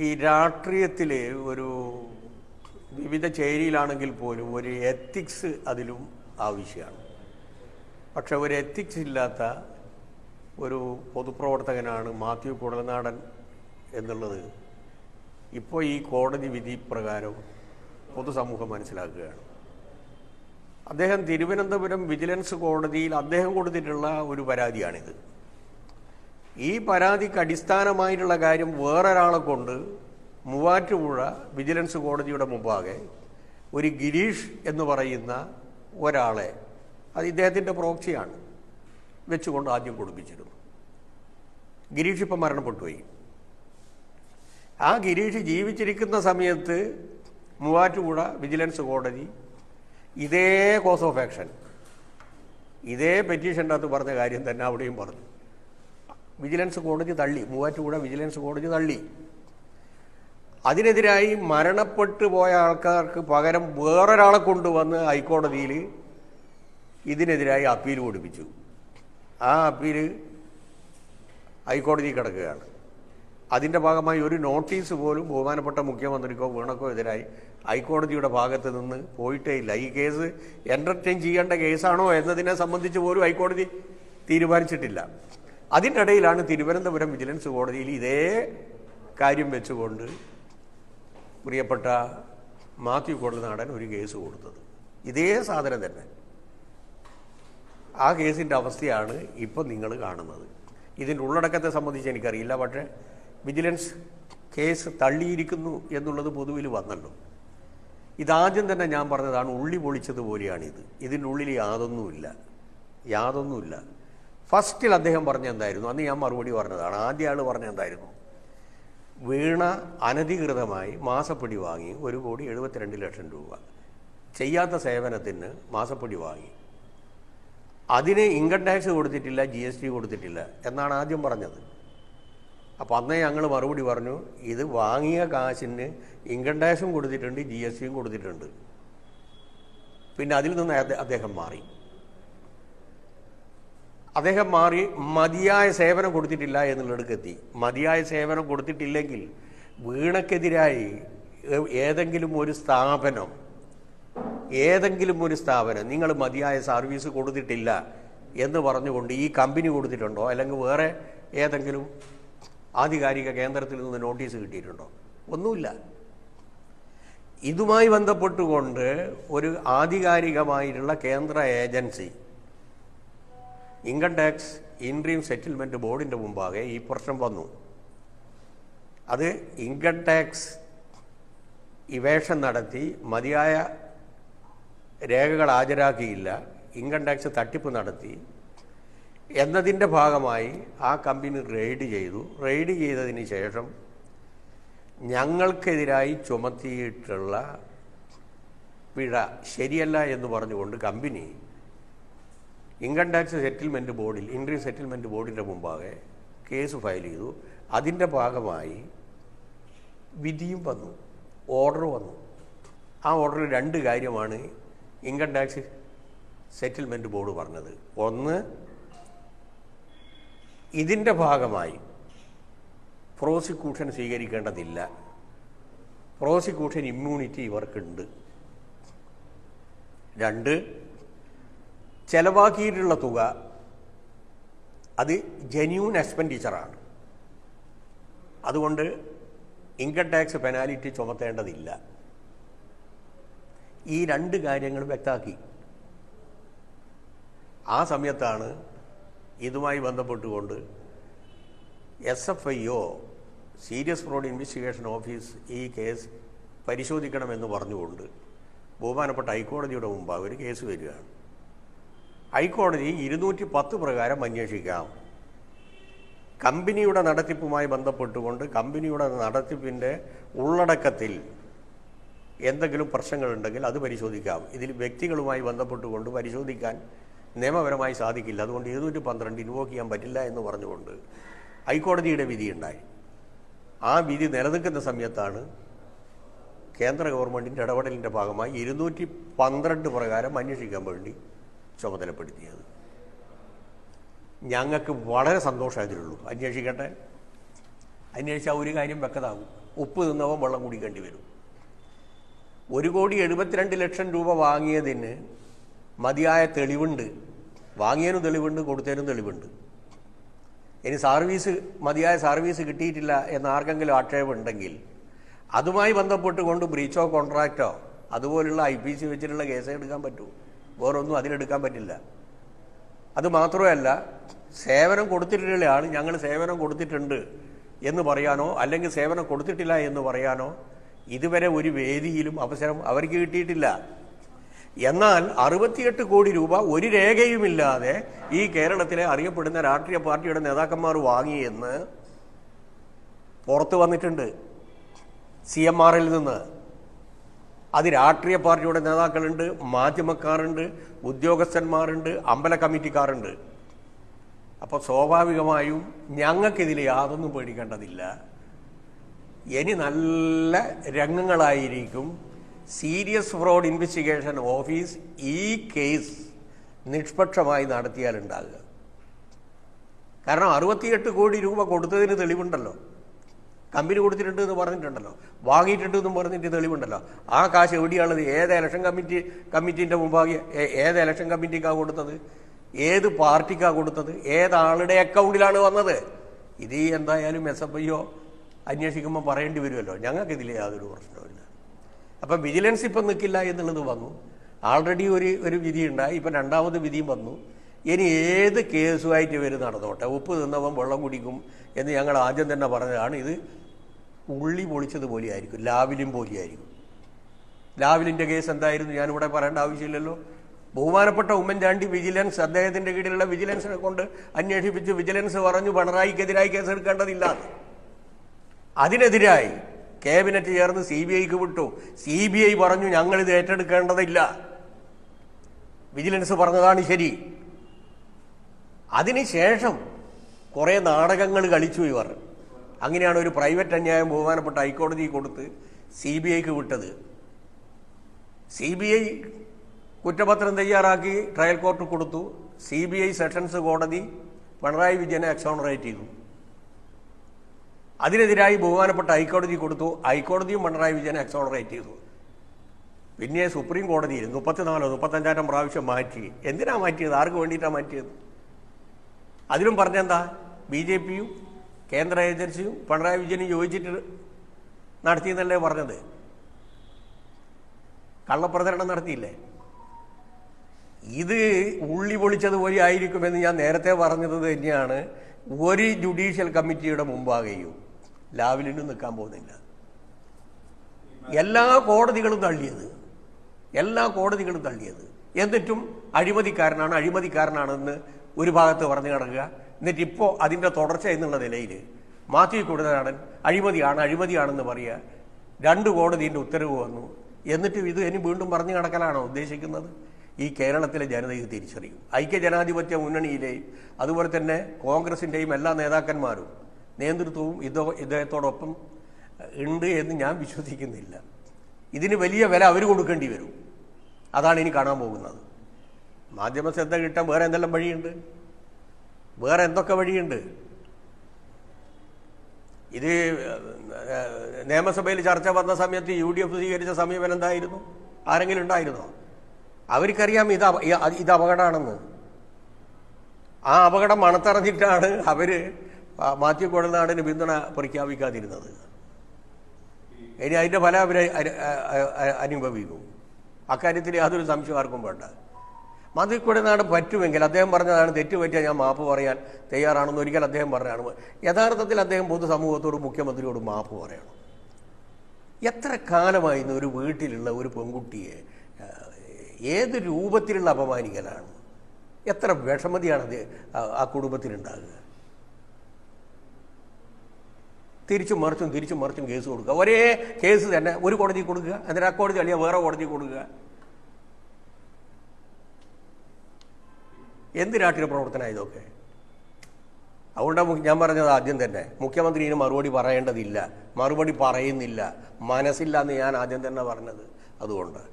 ഈ രാഷ്ട്രീയത്തിൽ ഒരു വിവിധ ചേരിയിലാണെങ്കിൽ പോലും ഒരു എത്തിക്സ് അതിലും ആവശ്യമാണ്. പക്ഷെ ഒരു എത്തിക്സ് ഇല്ലാത്ത ഒരു പൊതുപ്രവർത്തകനാണ് മാത്യു കുഴൽനാടൻ എന്നുള്ളത് ഇപ്പോൾ ഈ കോടതി വിധി പ്രകാരം പൊതുസമൂഹം മനസ്സിലാക്കുകയാണ്. അദ്ദേഹം തിരുവനന്തപുരം വിജിലൻസ് കോടതിയിൽ അദ്ദേഹം കൊടുത്തിട്ടുള്ള ഒരു പരാതിയാണിത്. ഈ പരാതിക്ക് അടിസ്ഥാനമായിട്ടുള്ള കാര്യം വേറൊരാളെ കൊണ്ട് മൂവാറ്റുപുഴ വിജിലൻസ് കോടതിയുടെ മുമ്പാകെ ഒരു ഗിരീഷ് എന്ന് പറയുന്ന ഒരാളെ, അത് ഇദ്ദേഹത്തിൻ്റെ പ്രോക്സിയാണ്, വെച്ചുകൊണ്ട് ആദ്യം കൊടുപ്പിച്ചിരുന്നു. ഗിരീഷ് ഇപ്പം മരണപ്പെട്ടുപോയി. ആ ഗിരീഷ് ജീവിച്ചിരിക്കുന്ന സമയത്ത് മൂവാറ്റുപുഴ വിജിലൻസ് കോടതി ഇതേ കോസ് ഓഫ് ആക്ഷൻ, ഇതേ പെറ്റീഷൻ്റെ അകത്ത് പറഞ്ഞ കാര്യം തന്നെ അവിടെയും പറഞ്ഞു. വിജിലൻസ് കോടതി തള്ളി, മൂവാറ്റുപുഴ വിജിലൻസ് കോടതി തള്ളി. അതിനെതിരായി മരണപ്പെട്ടു പോയ ആൾക്കാർക്ക് പകരം വേറൊരാളെ കൊണ്ടുവന്ന് ഹൈക്കോടതിയിൽ ഇതിനെതിരായി അപ്പീൽ കൊടുപ്പിച്ചു. ആ അപ്പീൽ ഹൈക്കോടതി കിടക്കുകയാണ്. അതിൻ്റെ ഭാഗമായി ഒരു നോട്ടീസ് പോലും ബഹുമാനപ്പെട്ട മുഖ്യമന്ത്രിക്കോ വീണക്കോ എതിരായി ഹൈക്കോടതിയുടെ ഭാഗത്ത് നിന്ന് പോയിട്ടേ ഇല്ല. ഈ കേസ് എൻ്റർടൈൻ ചെയ്യേണ്ട കേസാണോ എന്നതിനെ സംബന്ധിച്ച് പോലും ഹൈക്കോടതി തീരുമാനിച്ചിട്ടില്ല. അതിൻ്റെ ഇടയിലാണ് തിരുവനന്തപുരം വിജിലൻസ് കോടതിയിൽ ഇതേ കാര്യം വെച്ചുകൊണ്ട് പ്രിയപ്പെട്ട മാത്യു കുഴൽനാടൻ ഒരു കേസ് കൊടുത്തത്. ഇതേ സാധനം തന്നെ. ആ കേസിൻ്റെ അവസ്ഥയാണ് ഇപ്പം നിങ്ങൾ കാണുന്നത്. ഇതിൻ്റെ ഉള്ളടക്കത്തെ സംബന്ധിച്ച് എനിക്കറിയില്ല. പക്ഷേ വിജിലൻസ് കേസ് തള്ളിയിരിക്കുന്നു എന്നുള്ളത് പൊതുവിൽ വന്നല്ലോ. ഇതാദ്യം തന്നെ ഞാൻ പറഞ്ഞതാണ്, ഉള്ളി പൊളിച്ചതുപോലെയാണിത്. ഇതിൻ്റെ ഉള്ളിൽ യാതൊന്നുമില്ല. ഫസ്റ്റിൽ അദ്ദേഹം പറഞ്ഞ എന്തായിരുന്നു, അന്ന് ഞാൻ മറുപടി പറഞ്ഞതാണ്. ആദ്യ ആൾ പറഞ്ഞ എന്തായിരുന്നു, വീണ അനധികൃതമായി മാസപ്പടി വാങ്ങി 1,72,00,000 രൂപ, ചെയ്യാത്ത സേവനത്തിന് മാസപ്പടി വാങ്ങി, അതിന് ഇൻകം ടാക്സ് കൊടുത്തിട്ടില്ല, GST കൊടുത്തിട്ടില്ല എന്നാണ് ആദ്യം പറഞ്ഞത്. അപ്പോൾ അന്നേ ഞങ്ങൾ മറുപടി പറഞ്ഞു, ഇത് വാങ്ങിയ കാശിന് ഇൻകം ടാക്സും കൊടുത്തിട്ടുണ്ട്, GSTയും കൊടുത്തിട്ടുണ്ട്. പിന്നെ അതിൽ നിന്ന് അദ്ദേഹം മാറി മതിയായ സേവനം കൊടുത്തിട്ടില്ല എന്നുള്ളിടക്ക് എത്തി. മതിയായ സേവനം കൊടുത്തിട്ടില്ലെങ്കിൽ വീണക്കെതിരായി ഏതെങ്കിലും ഒരു സ്ഥാപനം നിങ്ങൾ മതിയായ സർവീസ് കൊടുത്തിട്ടില്ല എന്ന് പറഞ്ഞുകൊണ്ട് ഈ കമ്പനി കൊടുത്തിട്ടുണ്ടോ, അല്ലെങ്കിൽ വേറെ ഏതെങ്കിലും ആധികാരിക കേന്ദ്രത്തിൽ നിന്ന് നോട്ടീസ് കിട്ടിയിട്ടുണ്ടോ? ഒന്നുമില്ല. ഇതുമായി ബന്ധപ്പെട്ടുകൊണ്ട് ഒരു ആധികാരികമായിട്ടുള്ള കേന്ദ്ര agency income tax interim settlement ബോർഡിൻ്റെ മുമ്പാകെ ഈ പ്രശ്നം വന്നു. അത് ഇൻകം ടാക്സ് ഇവേഷൻ നടത്തി മതിയായ രേഖകൾ ഹാജരാക്കിയില്ല, ഇൻകം ടാക്സ് തട്ടിപ്പ് നടത്തി എന്നതിൻ്റെ ഭാഗമായി ആ കമ്പനി റെയ്ഡ് ചെയ്തതിന് ശേഷം ഞങ്ങൾക്കെതിരായി ചുമത്തിയിട്ടുള്ള പിഴ ശരിയല്ല എന്ന് പറഞ്ഞുകൊണ്ട് കമ്പനി ഇൻകം ടാക്സ് സെറ്റിൽമെൻറ്റ് ബോർഡിൽ, ഇൻട്രീം സെറ്റിൽമെൻറ്റ് ബോർഡിൻ്റെ മുമ്പാകെ കേസ് ഫയൽ ചെയ്തു. അതിൻ്റെ ഭാഗമായി വിധിയും വന്നു, ഓർഡർ വന്നു. ആ ഓർഡറിൽ 2 കാര്യമാണ് ഇൻകം ടാക്സ് സെറ്റിൽമെൻറ്റ് ബോർഡ് പറഞ്ഞത്. ഒന്ന്, ഇതിൻ്റെ ഭാഗമായി പ്രോസിക്യൂഷൻ സ്വീകരിക്കേണ്ടതില്ല, പ്രോസിക്യൂഷൻ ഇമ്മ്യൂണിറ്റി ഇവർക്കുണ്ട്. 2, ചെലവാക്കിയിട്ടുള്ള തുക അത് ജെന്യൂൻ എക്സ്പെൻഡിച്ചറാണ്, അതുകൊണ്ട് ഇൻകം ടാക്സ് പെനാലിറ്റി ചുമത്തേണ്ടതില്ല. ഈ 2 കാര്യങ്ങൾ വ്യക്തമാക്കി. ആ സമയത്താണ് ഇതുമായി ബന്ധപ്പെട്ടുകൊണ്ട് SFIO serious fraud investigation office ഈ കേസ് പരിശോധിക്കണമെന്ന് പറഞ്ഞുകൊണ്ട് ബഹുമാനപ്പെട്ട ഹൈക്കോടതിയുടെ മുമ്പാകെ ഒരു കേസ് വരികയാണ്. ഹൈക്കോടതി 210 പ്രകാരം അന്വേഷിക്കാം. കമ്പനിയുടെ നടത്തിപ്പുമായി ബന്ധപ്പെട്ടുകൊണ്ട് കമ്പനിയുടെ നടത്തിപ്പിൻ്റെ ഉള്ളടക്കത്തിൽ എന്തെങ്കിലും പ്രശ്നങ്ങളുണ്ടെങ്കിൽ അത് പരിശോധിക്കാം. ഇതിൽ വ്യക്തികളുമായി ബന്ധപ്പെട്ടുകൊണ്ട് പരിശോധിക്കാൻ നിയമപരമായി സാധിക്കില്ല, അതുകൊണ്ട് 212 ഇൻവോക്ക് ചെയ്യാൻ പറ്റില്ല എന്ന് പറഞ്ഞുകൊണ്ട് ഹൈക്കോടതിയുടെ വിധിയുണ്ടായി. ആ വിധി നിലനിൽക്കുന്ന സമയത്താണ് കേന്ദ്ര ഗവൺമെൻറ്റിൻ്റെ ഇടപെടലിൻ്റെ ഭാഗമായി 212 പ്രകാരം അന്വേഷിക്കാൻ വേണ്ടി ചുമതലപ്പെടുത്തിയത്. ഞങ്ങൾക്ക് വളരെ സന്തോഷമായതിലുള്ളൂ. അന്വേഷിക്കട്ടെ, അന്വേഷിച്ചാൽ ഒരു കാര്യം വ്യക്തമാകും. ഉപ്പ് തിന്നവൻ വെള്ളം കുടിക്കേണ്ടി വരും. 1,72,00,000 രൂപ വാങ്ങിയതിന് മതിയായ തെളിവുണ്ട്. വാങ്ങിയതിനും തെളിവുണ്ട്, കൊടുത്തതിനും തെളിവുണ്ട്. ഇനി മതിയായ സർവീസ് കിട്ടിയിട്ടില്ല എന്ന് ആർക്കെങ്കിലും ആക്ഷേപമുണ്ടെങ്കിൽ അതുമായി ബന്ധപ്പെട്ടുകൊണ്ട് ബ്രീച്ച് ഓഫ് കോൺട്രാക്റ്റോ അതുപോലുള്ള IPC വെച്ചിട്ടുള്ള കേസ് എടുക്കാൻ പറ്റൂ. വേറൊന്നും അതിലെടുക്കാൻ പറ്റില്ല. അത് മാത്രമല്ല, സേവനം കൊടുത്തിട്ടുള്ള ആൾ ഞങ്ങൾ സേവനം കൊടുത്തിട്ടുണ്ട് എന്ന് പറയാനോ അല്ലെങ്കിൽ സേവനം കൊടുത്തിട്ടില്ല എന്ന് പറയാനോ ഇതുവരെ ഒരു വേദിയിലും അവസരം അവർക്ക് കിട്ടിയിട്ടില്ല. എന്നാൽ 68 കോടി രൂപ ഒരു രേഖയുമില്ലാതെ ഈ കേരളത്തിലെ അറിയപ്പെടുന്ന രാഷ്ട്രീയ പാർട്ടിയുടെ നേതാക്കന്മാർ വാങ്ങിയെന്ന് പുറത്തു വന്നിട്ടുണ്ട് CMRൽ നിന്ന്. അത് രാഷ്ട്രീയ പാർട്ടിയുടെ നേതാക്കളുണ്ട്, മാധ്യമക്കാരുണ്ട്, ഉദ്യോഗസ്ഥന്മാരുണ്ട്, അമ്പല കമ്മിറ്റിക്കാരുണ്ട്. അപ്പോൾ സ്വാഭാവികമായും ഞങ്ങൾക്കിതിൽ യാതൊന്നും പേടിക്കേണ്ടതില്ല. ഇനി നല്ല രംഗങ്ങളായിരിക്കും. സീരിയസ് ഫ്രോഡ് ഇൻവെസ്റ്റിഗേഷൻ ഓഫീസ് ഈ കേസ് നിഷ്പക്ഷമായി നടത്തിയാലുണ്ടാകുക. കാരണം 68 കോടി രൂപ കൊടുത്തതിന് തെളിവുണ്ടല്ലോ. കമ്പനി കൊടുത്തിട്ടുണ്ട് എന്ന് പറഞ്ഞിട്ടുണ്ടല്ലോ, വാങ്ങിയിട്ടുണ്ട് എന്നും പറഞ്ഞിട്ട് തെളിവുണ്ടല്ലോ. ആ കാശ് എവിടെയാണത്? ഏത് ഇലക്ഷൻ കമ്മിറ്റീൻ്റെ മുമ്പാകെ ഏത് ഇലക്ഷൻ കമ്മിറ്റിക്കാണ് കൊടുത്തത്? ഏത് പാർട്ടിക്കാണ് കൊടുത്തത്? ഏതാളുടെ അക്കൗണ്ടിലാണ് വന്നത്? ഇത് എന്തായാലും SFIO അന്വേഷിക്കുമ്പോൾ പറയേണ്ടി വരുമല്ലോ. ഞങ്ങൾക്കിതിൽ യാതൊരു പ്രശ്നവുമില്ല. അപ്പം വിജിലൻസ് ഇപ്പം നിൽക്കില്ല എന്നുള്ളത് വന്നു. ആൾറെഡി ഒരു വിധി ഉണ്ടായി, ഇപ്പം രണ്ടാമത് വിധിയും വന്നു. ഇനി ഏത് കേസുമായിട്ട് ഇവർ നടന്നോട്ടെ, ഉപ്പ് തിന്നവൻ വെള്ളം കുടിക്കും എന്ന് ഞങ്ങൾ ആദ്യം തന്നെ പറഞ്ഞതാണ്. ഇത് ഉള്ളി പൊളിച്ചതുപോലെ ആയിരിക്കും, ലാവിലും പോലെയായിരിക്കും. ലാവിലിൻ്റെ കേസ് എന്തായിരുന്നു ഞാനിവിടെ പറയേണ്ട ആവശ്യമില്ലല്ലോ. ബഹുമാനപ്പെട്ട ഉമ്മൻചാണ്ടി വിജിലൻസ്, അദ്ദേഹത്തിൻ്റെ കീഴിലുള്ള വിജിലൻസിനെ കൊണ്ട് അന്വേഷിപ്പിച്ച് വിജിലൻസ് പറഞ്ഞു പിണറായിക്കെതിരായി കേസെടുക്കേണ്ടതില്ല. അതിനെതിരായി ക്യാബിനറ്റ് ചേർന്ന് CBIക്ക് വിട്ടു. CBI പറഞ്ഞു ഞങ്ങളിത് ഏറ്റെടുക്കേണ്ടതില്ല, വിജിലൻസ് പറഞ്ഞതാണ് ശരി. അതിനുശേഷം കുറേ നാടകങ്ങൾ കളിച്ചു ഇവർ. അങ്ങനെയാണ് ഒരു പ്രൈവറ്റ് അന്യായം ബഹുമാനപ്പെട്ട ഹൈക്കോടതി കൊടുത്ത് CBIക്ക് വിട്ടത്. CBI കുറ്റപത്രം തയ്യാറാക്കി ട്രയൽ കോർട്ട് കൊടുത്തു. CBI സെഷൻസ് കോടതി പിണറായി വിജയനെ എക്സോണറേറ്റ് ചെയ്തു. അതിനെതിരായി ബഹുമാനപ്പെട്ട ഹൈക്കോടതി കൊടുത്തു. ഹൈക്കോടതിയും പിണറായി വിജയനെ എക്സോണറേറ്റ് ചെയ്തു. പിന്നെ സുപ്രീം കോടതിയിൽ 34-35 പ്രാവശ്യം മാറ്റി. എന്തിനാ മാറ്റിയത്? ആർക്ക് വേണ്ടിയിട്ടാണ് മാറ്റിയത്? അതിലും പറഞ്ഞെന്താ? BJPയും കേന്ദ്ര ഏജൻസിയും പിണറായി വിജയനും യോജിച്ചിട്ട് നടത്തിയെന്നല്ലേ പറഞ്ഞത്? കള്ളപ്രചരണം നടത്തിയില്ലേ? ഇത് ഉള്ളി പൊളിച്ചതുപോലെ ആയിരിക്കുമെന്ന് ഞാൻ നേരത്തെ പറഞ്ഞത് തന്നെയാണ്. ഒരു ജുഡീഷ്യൽ കമ്മിറ്റിയുടെ മുമ്പാകെയും ലാവലിനും നിൽക്കാൻ പോകുന്നില്ല. എല്ലാ കോടതികളും തള്ളിയത്. എന്നിട്ടും അഴിമതിക്കാരനാണെന്ന് ഒരു ഭാഗത്ത് പറഞ്ഞു കിടക്കുക. എന്നിട്ട് ഇപ്പോൾ അതിൻ്റെ തുടർച്ച എന്നുള്ള നിലയിൽ മാത്യു കുഴൽനാടൻ അഴിമതിയാണെന്ന് പറയുക. 2 കോടതിൻ്റെ ഉത്തരവ് വന്നു. എന്നിട്ടും ഇത് ഇനി വീണ്ടും പറഞ്ഞു കിടക്കലാണോ ഉദ്ദേശിക്കുന്നത്? ഈ കേരളത്തിലെ ജനത ഇത് തിരിച്ചറിയും. ഐക്യജനാധിപത്യ മുന്നണിയിലെയും അതുപോലെ തന്നെ കോൺഗ്രസിൻ്റെയും എല്ലാ നേതാക്കന്മാരും നേതൃത്വവും ഇദ്ദേഹത്തോടൊപ്പം ഉണ്ട് എന്ന് ഞാൻ വിശ്വസിക്കുന്നില്ല. ഇതിന് വലിയ വില അവർ കൊടുക്കേണ്ടി വരും. അതാണ് ഇനി കാണാൻ പോകുന്നത്. മാധ്യമ ശ്രദ്ധ കിട്ടാൻ വേറെ എന്തെല്ലാം വഴിയുണ്ട്? വേറെ എന്തൊക്കെ വഴിയുണ്ട്? ഇത് നിയമസഭയിൽ ചർച്ച വന്ന സമയത്ത് UDF സ്വീകരിച്ച സമീപനം എന്തായിരുന്നു? ആരെങ്കിലും ഉണ്ടായിരുന്നോ? അവർക്കറിയാം ഇത് അപകടമാണെന്ന്. ആ അപകടം മണത്തറിഞ്ഞിട്ടാണ് അവർ മാത്യു കുഴൽനാടന് പിന്തുണ പ്രഖ്യാപിക്കാതിരുന്നത്. ഇനി അതിൻ്റെ ഫലം അവർ അനുഭവിക്കും. അക്കാര്യത്തിൽ യാതൊരു സംശയം ആർക്കും വേണ്ട. മാത്യു കുഴൽനാടൻ പറ്റുമെങ്കിൽ അദ്ദേഹം പറഞ്ഞതാണ് തെറ്റുപറ്റിയാൽ ഞാൻ മാപ്പ് പറയാൻ തയ്യാറാണെന്ന് ഒരിക്കൽ അദ്ദേഹം പറഞ്ഞതാണ്. യഥാർത്ഥത്തിൽ അദ്ദേഹം പൊതുസമൂഹത്തോടും മുഖ്യമന്ത്രിയോടും മാപ്പ് പറയണം. എത്ര കാലമായിരുന്നു ഒരു വീട്ടിലുള്ള ഒരു പെൺകുട്ടിയെ ഏത് രൂപത്തിലുള്ള അപമാനിക്കലാണ്? എത്ര വിഷമതിയാണ് ആ കുടുംബത്തിനുണ്ടാകുക? തിരിച്ചും മറിച്ചും കേസ് കൊടുക്കുക. ഒരേ കേസ് തന്നെ ഒരു കോടതി കൊടുക്കുക, എന്നിട്ട് ആ കോടതി അല്ലെങ്കിൽ വേറെ കോടതി കൊടുക്കുക. എന്ത് രാഷ്ട്രീയ പ്രവർത്തനമാണ് ഇതൊക്കെ? അതുകൊണ്ടാണ് ഞാൻ പറഞ്ഞത് ആദ്യം തന്നെ, മുഖ്യമന്ത്രിന് മറുപടി പറയേണ്ടതില്ല, മറുപടി പറയുന്നില്ല, മനസ്സില്ല എന്ന് ഞാൻ ആദ്യം തന്നെ പറഞ്ഞത് അതുകൊണ്ട്.